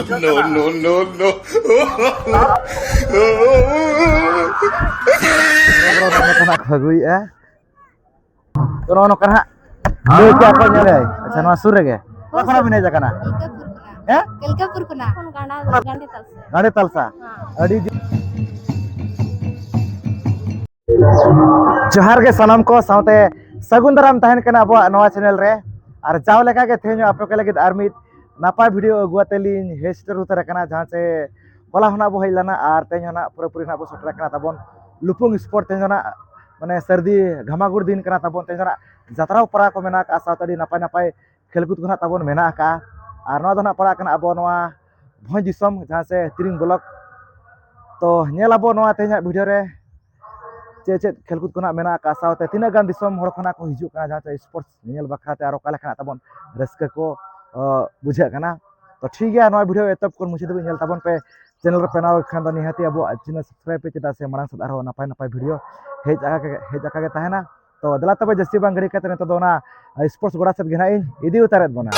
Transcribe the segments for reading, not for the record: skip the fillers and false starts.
no. Nak bagui ya. Kono kana. Lo kya ko nyale. Acha no sur ge. Kono bine ja kana. Ya? Kelkapur kuna. Gandhi talsa. Gandhi talsa. Adi जोहार के सनम को साउते सगुन दाराम तहन कना अब नवा channel रे और जाव लेका के थेनो आप के लगे आर्मी नापाय वीडियो अगुआतेली हेस्टर उतर कना जहां से होला हना बो हैलाना और तेना पूरा पूरी ना बो सटर कना तबन लुपुंग स्पोर्ट तेना माने सर्दी घमागुड़ दिन कना तबन तेना जतराव परा को मेना का साउतडी नापाय नापाय खेलकुद को ना तबन मेना का और नवा दना पड़ा कना अब नवा भोज दिसम जहां से तिरिंग ब्लॉक तो नेल अब नवा तेना वीडियो रे चेचेद खेलकूद को मेना का साउते तीना गान दिसम हर खना को हिजु कना जहां स्पोर्ट्स नेल बखराते आरो काले खना तबन रस्क को बुझे कना तो ठीक है नवा वीडियो एतब को मुझे दबे नेल तबन पे चैनल रे पेनाव खान द निहाती अब चैनल सब्सक्राइब पे चेदा से मरांग सद आरो नापाय नापाय वीडियो हेज आका के तहना तो दला तबे जस्ती बांग गड़ी कते तो दोना स्पोर्ट्स गोड़ा सद गेना इदी उतारत बना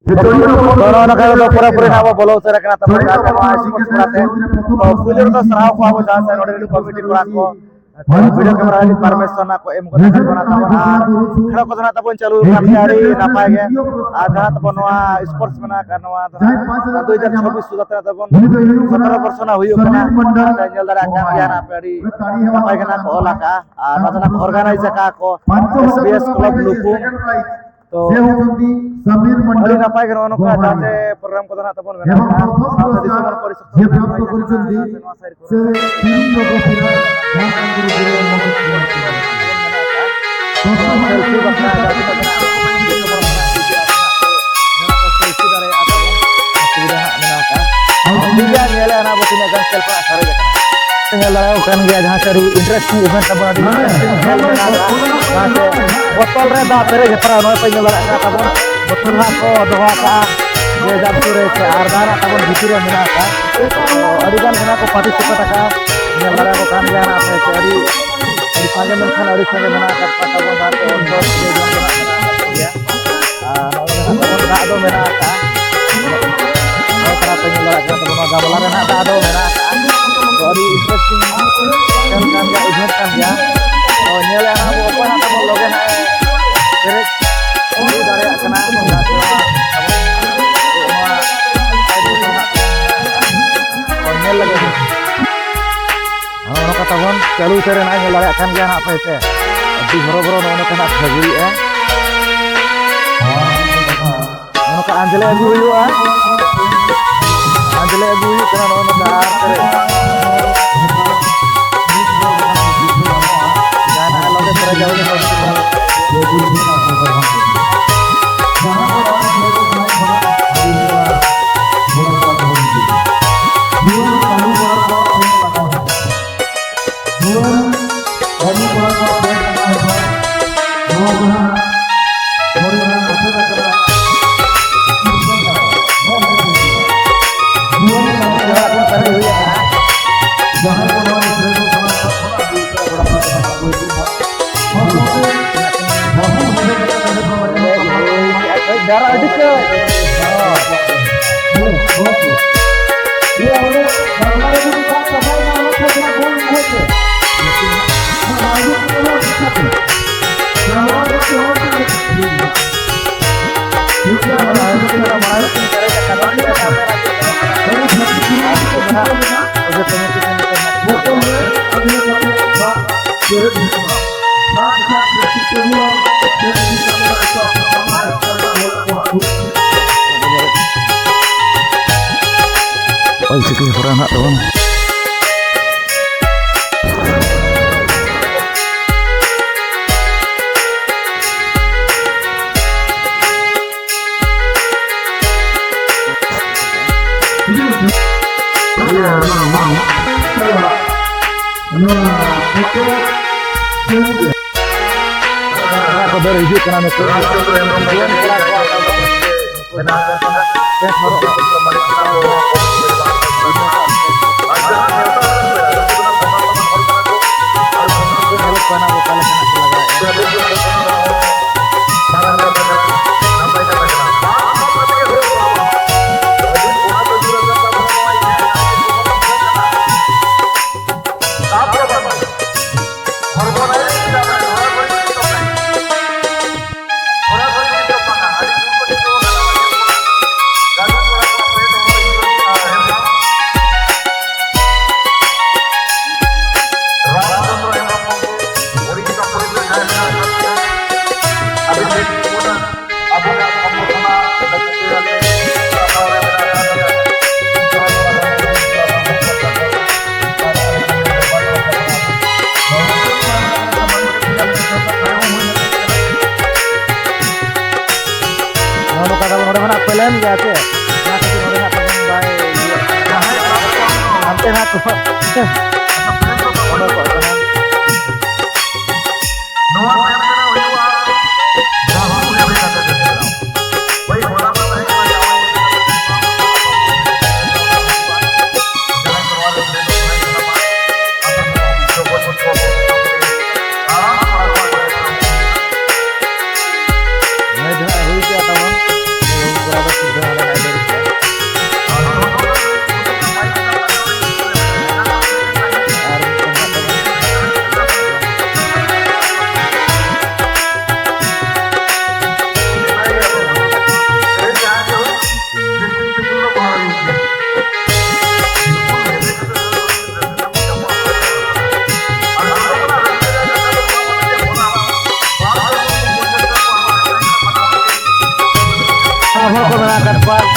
तो पूरा पूरी ना बोलो उतर कना तब स्पोर्ट्स कराते तो पुलिस तो सराव को अब जहां से नोडल कमिटी कोड़ा को वीडियो कैमरा रे परमिशन ना को एम को बना तब खड़ा को ना तब चालू काफियारी ना पाएगे आधा तब नवा स्पोर्ट्स बना करनवा 2026 सुदत तब 17 वर्ष ना हुई कना जेल दरा का बिया ना पेड़ी पाएगे ना को लाका आ ना ऑर्गेनाइज का को एसबीएस क्लब लुपु तो समीर मंडल नापाय गनो नको जाते प्रोग्राम को ना तबन मेना साउथ दिसमन परिषद ये प्राप्त करिसंदी से तीन लोग फिरा ध्यान गुरु गुरु नमस्कार जहाँ से इंटरेस्टिंग इवेंट बोतल रे दा पेरे जपरा नय पे लड़ा तबन बोतल हा को दोहा का जे जाब सुरे से आरदारा तबन भीतर में मेना का अड़ी गान मेना को पार्टिसिपेट का लड़ा को काम गया ना पे अड़ी संगे में खान अड़ी संगे मेना का तबन बात को जो जे तबन दा दो मेना का और तरह पे लड़ा का तबन गाबला रे ना दा दो मेना का तो अड़ी इंटरेस्टिंग काम का event kan ya oh nyala na bo pa na tabo loge na direct ini dari kena mengatur oh nyala lagi ono kata bon chalu sere na nyala akan dia na apa ite di boro-boro ono kena bagui ono ka anjele abu yu anjele abu yu kena ono ka sere darah adik ke oh itu kurang nak doang aku baru hijau karena itu test हरो kana bokal kana Pelan ya tu, nak kita orang nak pakai baik, nanti nak tu.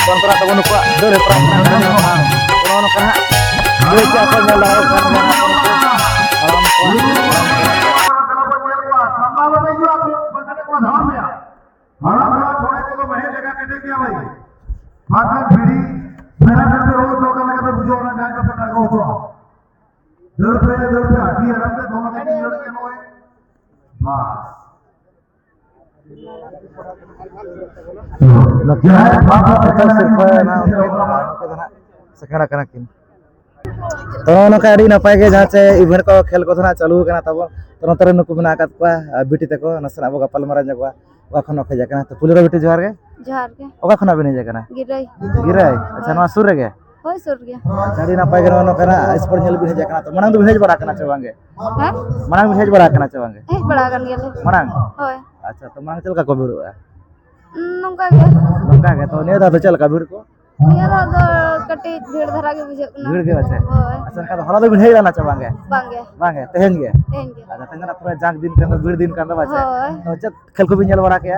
Kontra atau nuka dari perang orang kena dia siapa yang lakukan sekarang kanakin तो नका अड़ी नपाय के जहाँ से event को खेल को थोड़ा चालू करना तब तो नतर नुकु बना आकात को बिटी तको नसना बो गपल मारा जगवा ओका खनो खजा कना तो पुलिरो बिटी जोहार के ओका खना बिने जगना गिराई अच्छा नवा सुर गे होय सुर गे अड़ी नपाय के नो कना स्पोर्ट नेल बिने जगना तो मनांग बिने बड़ा कना चवांगे हैं मनांग बिने बड़ा कना चवांगे बड़ा गन गेले मनांग होय अच्छा तो मनांग चल का को बिड़ुआ नंका के तो ने दा तो चल का बिड़ को निया दा कटी भीड़ धरा के बुझे ना भीड़ के बचे होय अच्छा का हला तो बिने जाना चवांगे बांगे तेहन गे तेंगे अच्छा तेंगा पूरा जांग दिन का भीड़ दिन का बचे होय तो चल खेल को बिने बड़ा के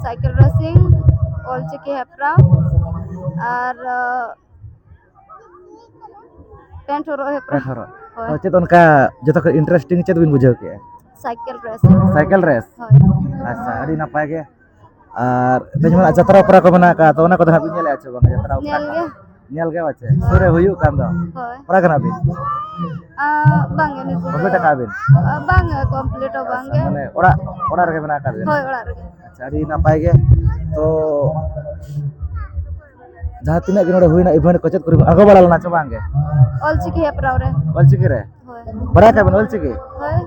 साइकिल रेसिंग ऑल चिकी हेप्रा और टेंट रो हेप्रा तो चेत उनका जतो का इंटरेस्टिंग चेत बिन बुझाव के साइकिल रेस अच्छा अड़ी नपाय के और तेजमन जतरा परा को बना का तो ना को धा बिन नेले अच्छा बंग जतरा नेल के बचे सुरे हुयु काम दो परा कना बिन बांगे नि बेटा का बिन बांगे कंप्लीट बांगे माने ओड़ा रे बना का बिन होय ओड़ा रे अच्छा अड़ी नपाय के तो जहाँ तीना के नोडे हुइना इवेंट को चेत करी आगो बड़ा लना चबांगे ऑलचिकी हेप्रा रे ऑलचिकी रे होय बड़ा का बिन ऑलचिकी होय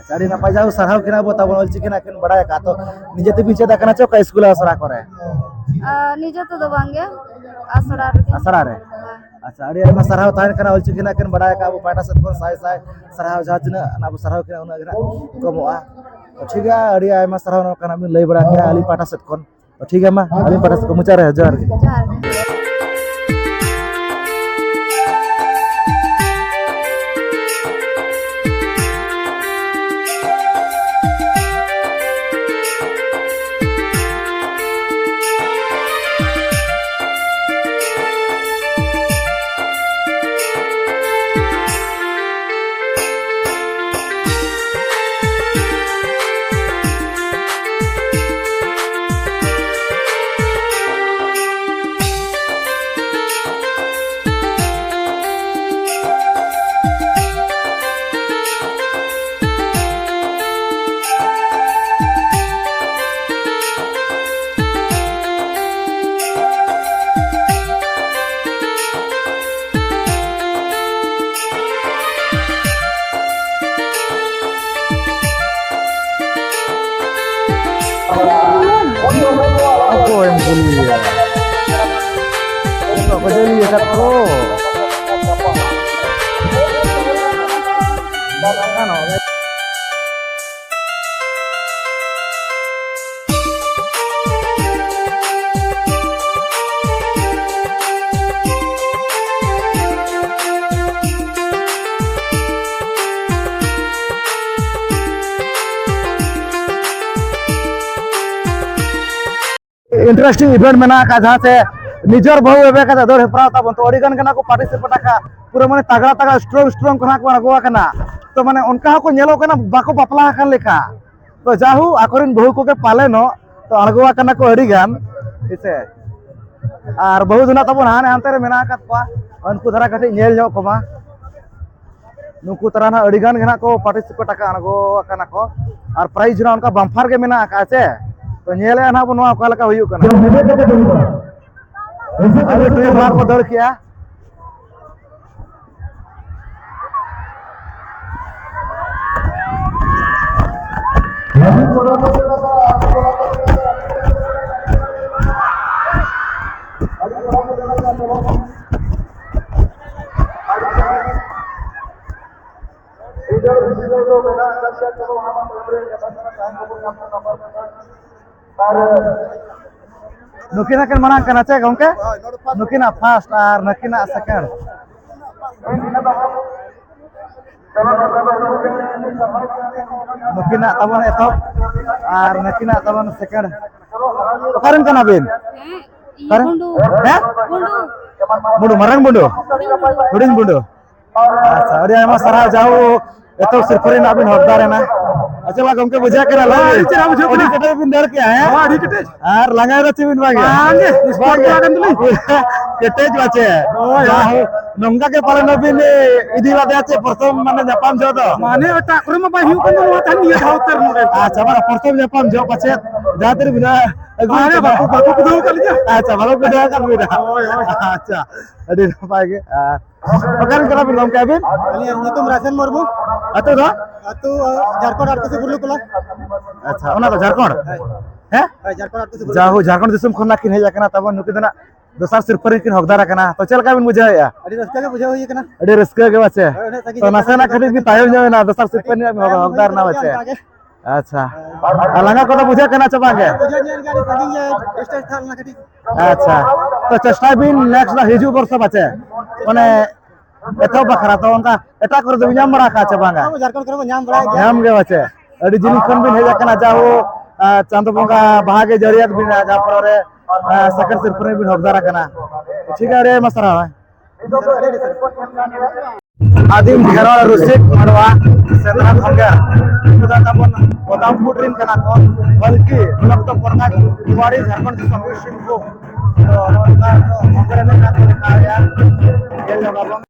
अड़ी ना पाजाऊ सरहाव किना बो तब ऑलचिकी ना किन बड़ा का तो निजे ते पीछे दा कना चो का स्कूल असरा करे निजे तो दो बांगे असरा रे अच्छा अड़ी आमा सरहाव तान कना ऑलचिकी ना किन बड़ा का वो पाटा सत कोन साय साय सरहाव जाजना ना बो सरहाव किना उना कमोआ ठीक है अड़ी आमा सरहाव कना बिन लई बड़ा के आली पाटा सत कोन ठीक है मा आली पाटा सत को मुचा रे जोर Koko yang beli ya. Kok jadi ya koko. Interesting event में जहाँ से निजर बहु एवं दौड़ हेपरा तब तो अड़ीगन को पार्टिसिपेट पूरा माने तगड़ा तगड़ा स्ट्रॉन्ग स्ट्रॉन्ग को अगुआ तो माने उनका को नेलो बाको बापला लेका तो जाहू आकोरिन बहु को पाले नो तो अगुआ को अड़ीगन इसे और बहु जुना तब हाने हानते रे मेना उनको धरा कटी नेल नो कोमा नुकु तरह ना अड़ीगन के को पार्टिसिपेट अगुआ को और प्राइज जुना उनका बम्फार के मेना आचे तो नेले ना बनो का लका हुयु कना अरे तो बार को दौड़ किया नुकिना के मना करना चाहिए गंके नुकिना फर्स्ट और नुकिना सेकंड नुकिना तबन एतो और नुकिना तबन सेकंड तो कारण कना बिन कारण हैं बुंडू मरंग बुंडू हुडिंग बुंडू अच्छा अरे हम सरा जाओ एतो सिरफरी ना बिन हकदार है ना अच्छा बा गमके बुझा करा ला इचरा बुझो अडी कटे बिन डर के है हां अडी कटे आर लंगाय रचे बिन बागे आगे इस बार क्या गन तुली कटे बाचे जाहो नंगा के पाले न बिन इदी वादे आचे प्रथम माने जापान जो तो माने एटा करे म बाहिउ कन न था निया था उतर न अच्छा बा प्रथम जापान जो पाचे जातिर बिना अरे बापू बापू कुदो कर लिया अच्छा बापू कुदो कर बिना ओय अच्छा अडी न पाएगे पकड़ करा बिन गमके बिन अली तुम राशन मरबू अतो दा अतो झारखंड आरती से बुल्लू कला अच्छा ओना तो झारखंड है झारखंड आरती से जाहो झारखंड दिसम खना किन हेजा कना तब नुकी दना दोसर सिरफरी किन हकदार कना तो चल का बिन बुझाया अडी रस्का के बुझा होई कना अडी रस्का के बाचे तो नसेना खड़ी भी तायम जावे ना दोसर सिरफरी हकदार ना बाचे अच्छा अलंगा को तो बुझा कना चबागे बुझा नियन गाड़ी सगिंग स्टेज थाल ना खड़ी अच्छा तो चेष्टा बिन नेक्स्ट हिजू वर्ष बाचे माने एतो बखरा तो उनका एटा कर दे नाम बड़ा का चबांगा झारखंड कर नाम बड़ा नाम गे बाचे अडी जिनी खन बिन हेजा कना जाओ चांद बंगा भागे जरियत बिन जा पर रे सकल सिरफरी बिन हकदार कना ठीक है रे मसरा आदिम घेरवा रुसिक मरवा सेंद्रा खंगा खुदा तबन गोदामपुर रिन कना को बल्कि ब्लॉक तो परना कुवाड़ी झारखंड से संरक्षण को तो उनका तो हमरे ने का लिखा है ये जवाब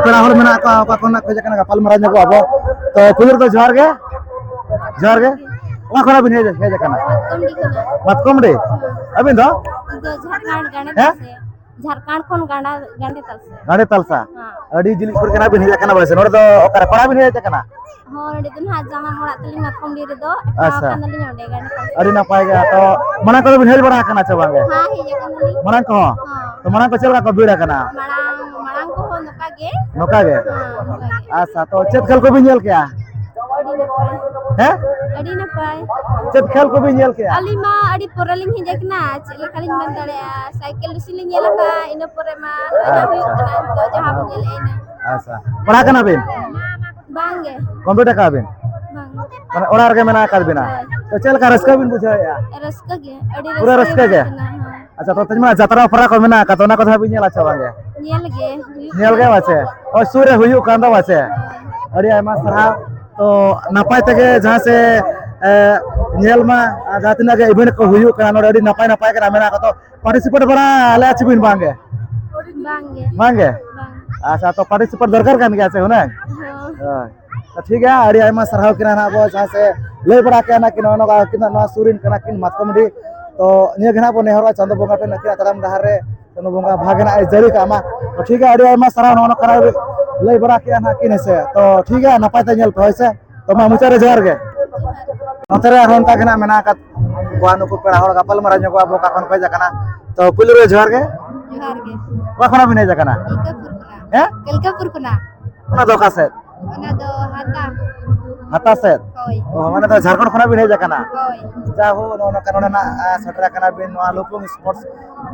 पेड़ा हर मेना का कोना खोज कना गपाल मारा ᱧᱚᱜᱚ ᱟᱵᱚ तो पुलिर तो जोहार गे ओना खना बिन हेज कना मातकमडी अबिन दो झारखंड गाने हैं? से झारखंड खन गाने तल से गाड़ी तलसा अड़ी जिली पुर कना बिन हेज कना बसे नोर दो ओकर पड़ा बिन हेज कना हो रे दिन हा जामा मोड़ा तली मातकमडी रे दो अच्छा। कानली ओंडे गाने तल से अड़ी नपाय गया तो मना को बिन हेज बड़ा कना छ बांगे हां हे कानली मना को तो मना को चलगा को बीड़ा कना मड़ांग को हो नोका गे हां नोका अच्छा तो चेत खेल को बिन झेल क्या हैं अड़ी न पाए चेत खेल को बिन झेल क्या अली मा अड़ी पोरलिंग हिजे कना चले खाली मन दड़े साइकिल सिलिंग येला का इन पोरे मा हुई कना तो जहां बिन येले ना अच्छा पढ़ा कना बिन बांगे कंप्यूटर का बिन बांगे माने ओरार के मेना कर बिना तो चल का रस्का बिन बुझा या रस्का गे अड़ी पूरा रस्का गे अच्छा तो तजमा जतरा फरा को मेना का तो ना कथा बिन नेला छवांगे नेल गे वाचे और सूर्य हुयु कांदा वाचे अड़ी आमा सरा तो नपाय तके जहां से नेल मा जातिना के इवेंट को हुयु का नोड अड़ी नपाय का मेना का तो पार्टिसिपेट बड़ा आले अछि बिन बांगे बांगे अच्छा तो पार्टिसिपेट दरकार कान गया से होना तो ठीक है अड़ी आमा सरहाव किना ना बो जहां से ले बड़ा के ना कि नो का किना नो सुरिन कना किन मातकमडी तो निया घना बो नेहरा चंद बोंगा पे नकिना तराम दहार रे तो बोंगा भागना आई जरी का मा तो ठीक है अड़ी आमा सरहाव नो करा ले बड़ा के ना किन से तो ठीक है नपाय ते नेल पे से तो मा मुचारे जोहार गे नतरे हन का घना मेना का वानु को पेड़ा हड़ गपाल मारा ᱧᱚᱜᱚ ᱟᱵᱚ ᱠᱟᱠᱷᱚᱱ ᱯᱮ ᱡᱟᱠᱟᱱᱟ तो पुलिर रे जोहार गे वाखना बिन जकाना हैं कलकापुर कना ओना दोका से ओना दो हाता हता से होय ओ माने तो झारखंड खना बिन जकाना होय जाहो नो कानोना ना सटरा कना बिन नो लुपुंग स्पोर्ट्स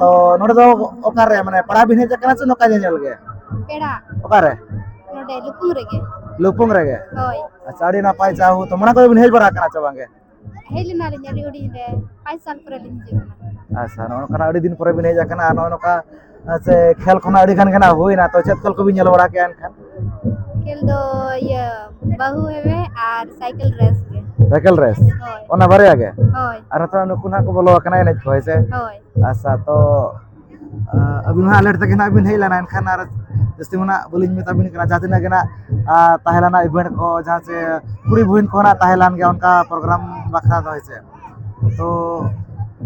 तो नोडे दो ओकारे माने पड़ा बिन जकाना से नोका जेल गे पेड़ा ओकारे नोडे लुपुंग रे गे होय अच्छा अड़ी ना पाई जाहो तो मना को बिन हेज बरा कना चबांगे हेलिना रे जड़ी उडी रे 5 साल परे लिन जीवना अच्छा नो कना अड़ी दिन परे बिन हेज जकाना नो का से खेल खना अड़ी खान गना होइना तो चेत खेल को बिन नेल बड़ा के अन खान खेल दो ये बहु हेवे और साइकिल रेस के साइकिल रेस होय ओना बारे आगे होय अरे तो नुकुना को बोलो कना ने होय से होय अच्छा तो अभी ना अलर्ट तक ना बिन हेला ना खान आर जस्ती मना बोलिन में तबिन कना जातिना गना ताहेलाना इवेंट को जहां से पूरी बुइन को ना ताहेलान के उनका प्रोग्राम बखरा दो से तो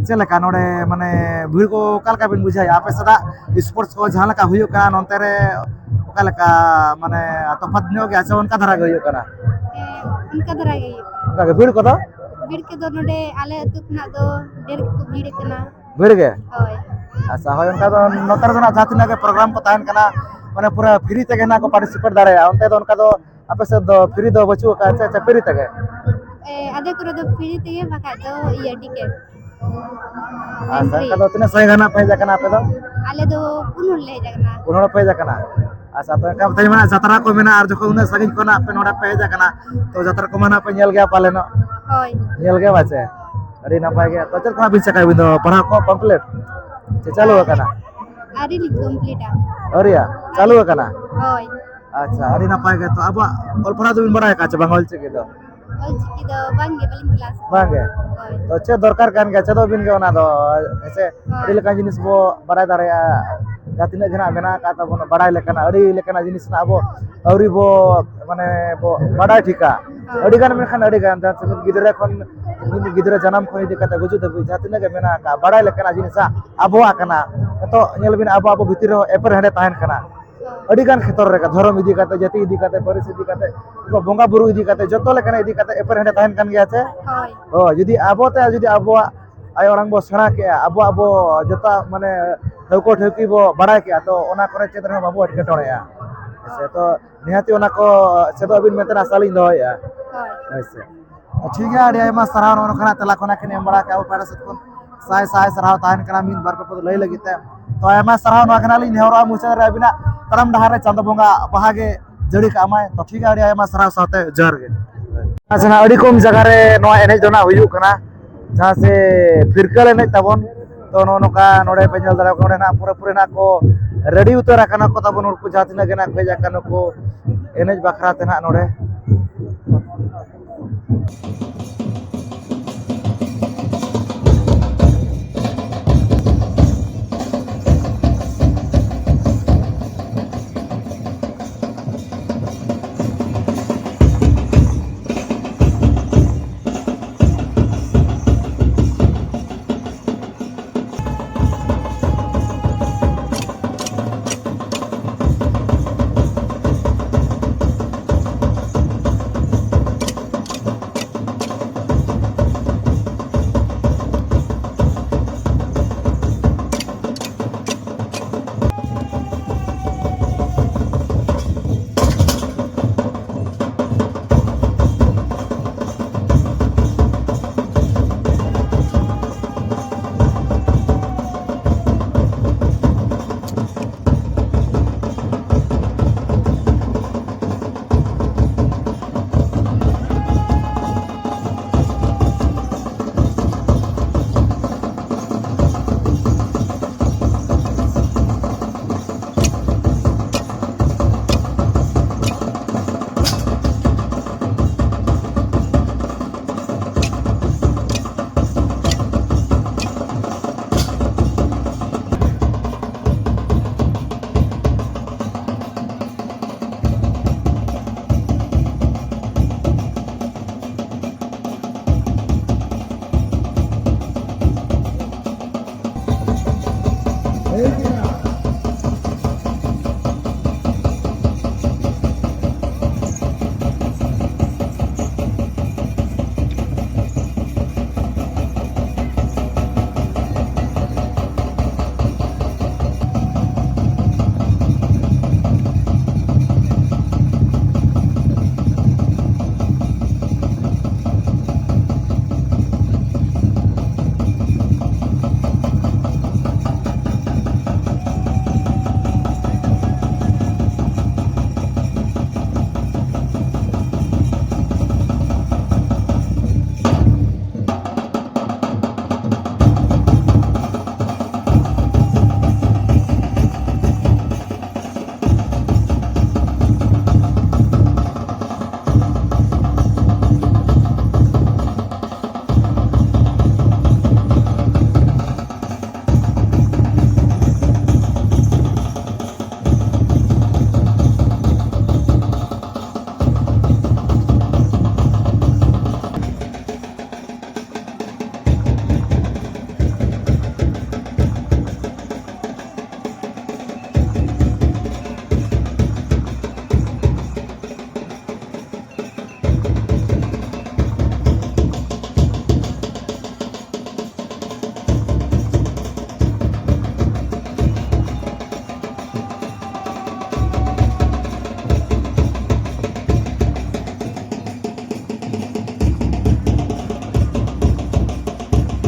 चले का नोडे माने भीड़ को कालका बिन बुझाय आपे सदा स्पोर्ट्स को जहां लका हुयो का नोंते रे कालका माने तफत नो के आसे उनका धरा गयो कना उनका धरा गई उनका भीड़ को तो भीड़ के दो नोडे आले अतु खना दो डेर को भीड़ कना भीड़ के होय अच्छा होय उनका तो नोतर ना जातिना के प्रोग्राम को तान कना माने पूरा फ्री तक ना को पार्टिसिपेट दारे उनते तो उनका तो आपे से दो फ्री दो बचू का अच्छा फ्री तक आधे करे दो फ्री ते बका दो ये टिकट अच्छा का तो तने सही गाना पे जकना पे तो आले दो पुनुल ले जगना पुनोड़ पे जकना अच्छा तो का तय माने जतरा को मेना आर जको उना सगिन को ना पे नोडा पे जकना तो जतरा को माना पे नेल गया पाले न होय नेल गया बाचे अड़ी नपाय गया तो चल कना बिन सका बिन पढ़ा को कंप्लीट चालू कना आरी लि कंप्लीट अरिया चालू कना होय अच्छा अड़ी नपाय गया तो अब ऑल पढ़ा तो बिन बड़ा का बंगाल से के तो ऑल चिकी दो बांगे बलिन क्लास बांगे होय तो चे दरकार कान गया चे तो बिन के ओना दो ऐसे अड़ी लेका जिनिस बो बड़ा दारेया जातिना घना मेना का तो बन बड़ा लेकना अड़ी लेकना जिनिस ना बो औरी बो माने बो बड़ा ठीका अड़ी गान में खान अड़ी गान जहां गिदरे खन गिदरे जन्म खन इदी कता गुजु दबि जातिना के मेना का बड़ा लेकना जिनिसा अबो आकना तो नेल बिन अबो भितिर एपर हेडे ताहन कना अड़ी गान खेतर रे का धर्म इदी कता जाति इदी कता परिस इदी कता को बोंगा बुरु इदी कता जतो लेकना इदी कता एपर हेडे ताहन कन गया छे होय ओ यदि अबो ते यदि अबो आय orang बो सेणा के अबो जता माने ठौको ठौकी बो बड़ा के तो ओना करे चेत रे बाबू अटके टोड़या ऐसे तो निहाती ओना को से तो अबिन मेतना सालिन दोया होय ऐसे ठीक है अड़ी आयमा सराहन ओन खना तला कोना के नेम बड़ा के अब पैरा सतकुन साय साय सराव ताहन कना मिन बार पे लई लगिते तो आयमा सराहन वा कना ली नेहरा मुचा रे अबिना तरम दहारे चंद बोंगा बहागे जड़ी का अमाय तो ठीक है अड़ी आयमा सराव साथे जहर गे अच्छा अड़ी कम जगह रे नो एनेज दोना हुयु कना जहां से फिरकल एनेज तबन तो नोका नोडे पे जल दरा कोडे ना पूरा पूरे ना को रेडी उतरा कना को तबन उनको जातिना गना भेजा कना को एनेज बखरा ते ना नोडे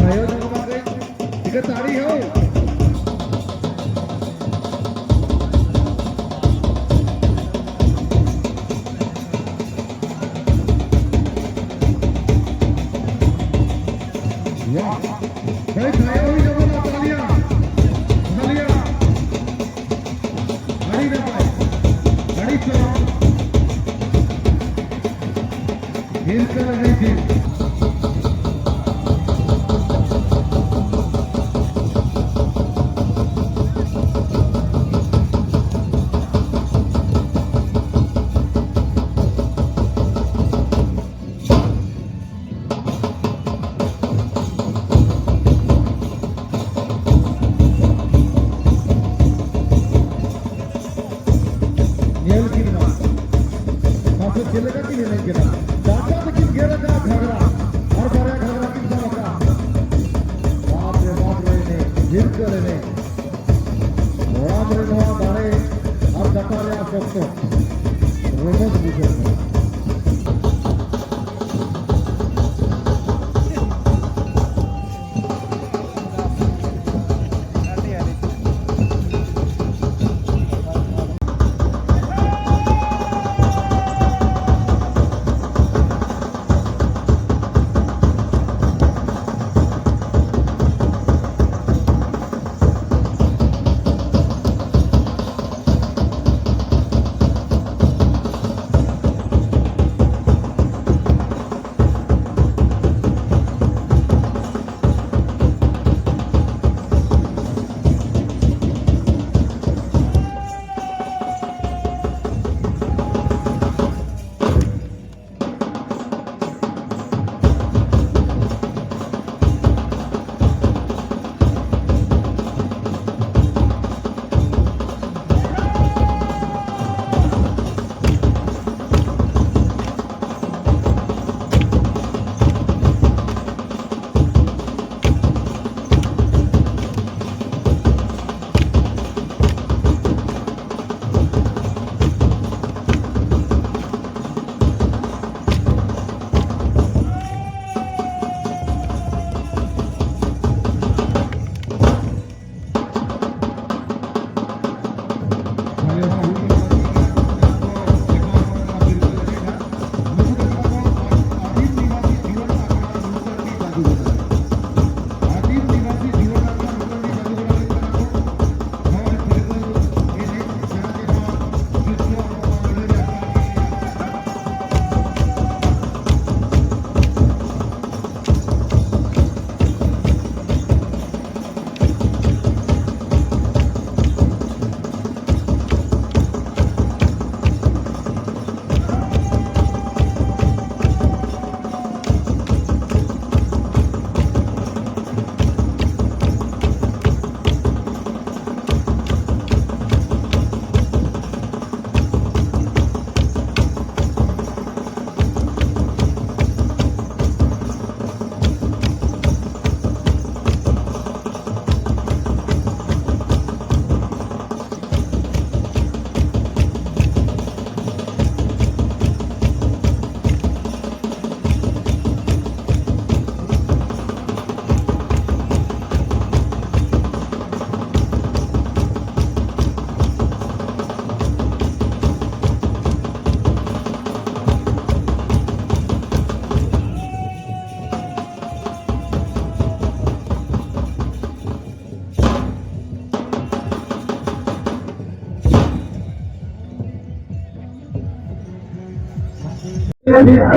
Ayo teman-teman, tiga tari ho. Ya, baik saya ini dapat Natalia, Natalia, hari dapat, hari pulang, hilkar lagi. Yel kirna, masuk खेलेगा कि नहीं खेला? चाचा तो किस खेला था घगरा, और बारह घगरा किस समझा? बाप रे ने, हिल कर ने, राम रे नवा बारे, और चाचा रे आप सबको, रोमस बुझे।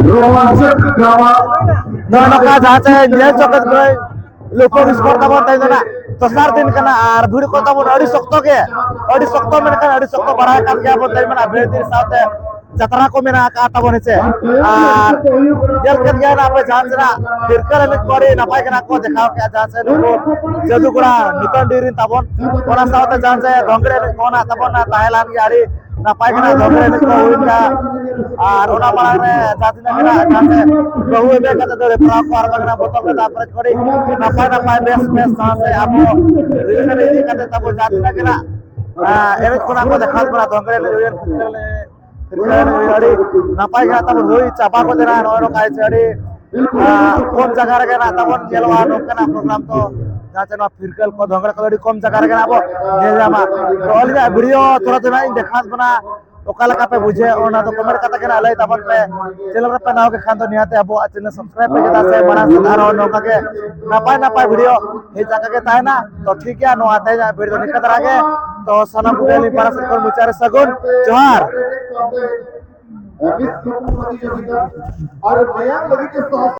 रोमांचक ड्रामा नौका जहाँ से ᱧᱮᱞ ᱪᱚᱠᱮᱫ ᱜᱚᱭ ᱞᱩᱠᱚ ᱥᱠᱚᱨ ᱛᱟᱵᱚᱱ ᱛᱟᱦᱮᱸ ᱠᱟᱱᱟ ᱫᱚᱥᱟᱨ ᱫᱤᱱ ᱠᱟᱱᱟ ᱟᱨ ᱵᱷᱤᱲ ᱠᱚ ᱛᱟᱵᱚᱱ ᱟᱹᱰᱤ ᱥᱚᱠᱛᱚ ᱢᱮᱱᱠᱷᱟᱱ ᱟᱹᱰᱤ ᱥᱚᱠᱛᱚ ᱵᱟᱲᱟᱭ ᱠᱟᱱ ᱜᱮᱭᱟ ᱵᱚᱱ ᱛᱟᱦᱮᱸ ᱢᱮᱱᱟ ᱵᱷᱤᱲ ᱥᱟᱶᱛᱮ ᱡᱟᱛᱨᱟ ᱠᱚ ᱢᱮᱱᱟᱜ ᱟᱠᱟᱫ ᱛᱟᱵᱚᱱ ᱦᱮᱸᱥᱮ ᱟᱨ ᱧᱮᱞ ᱠᱮᱫ ᱜᱮᱭᱟ ᱟᱯᱮ ᱡᱟᱦᱟᱸ ᱥᱮᱱᱟᱜ ᱦᱤᱨᱠᱟᱹ ᱮᱱᱮᱡ ᱠᱚ ᱟᱹᱰᱤ ᱱᱟᱯᱟᱭ ᱠᱟᱱᱟ ᱠᱚ ᱫᱮᱠᱷᱟᱣ ᱠᱮᱜᱼᱟ ᱡᱟᱦᱟᱸ ᱥᱮ ᱱᱩᱠᱩ ᱡᱟᱫᱩ ᱠᱚᱲᱟ ᱱᱩᱛᱚᱱ ᱰᱤᱨᱤᱱ ᱛᱟᱵᱚᱱ ᱚᱱᱟ ᱥᱟᱶᱛᱮ ᱡᱟᱦᱟᱸ ᱥᱮ ᱫᱚᱝᱜᱲᱮ ᱮᱱᱮᱡ ᱠᱚ ᱚᱱᱟ ᱛᱟᱵᱚᱱ ᱛᱟᱦᱮᱸ ᱞᱮᱱ ᱜᱮᱭᱟ ᱟᱹᱰᱤ ᱱᱟᱯᱟᱭ ᱠᱟᱱᱟ ᱫᱚᱝᱜᱲᱮ ᱮᱱᱮᱡ ᱠᱚ ᱦᱩᱭᱱᱟ আর ওনা মারানে জাতিনা কেনা জাতে বহু এবে কাতে দরে প্রাপ পার বাগনা বোতল কে তারপরে করি নাপায় বেশ সাথে আপো রিলেশন এই কাতে তারপর জাতিনা কেনা এনে কোনা কো দেখাল করা দঙ্গরে লে ফিরলে আড়ি নাপায় গা তারপর হই চাপা কো দেনা নয় কাইছে আড়ি कम जगह रे ना तबन जेलवा नोकना प्रोग्राम तो जहाँ फिरकल को धोंगड़ को कम जगह रे अब नेजामा तो अलिया वीडियो थोड़ा थोड़ा इन देखा बना ओकालका पे बुझे ओना तो कमेंट कता के लय तबन पे चैनल रे पे नाव के खान तो निहाते अब चैनल सब्सक्राइब पे जता से बड़ा सुधार और नोका के नापाय नापाय वीडियो हे जगह के ताना तो ठीक है नो आते जा वीडियो निकल आगे तो सना बुडेली पारा से मुचारे सगुन जोहार मिस प्रतियोगिता और नया लगी के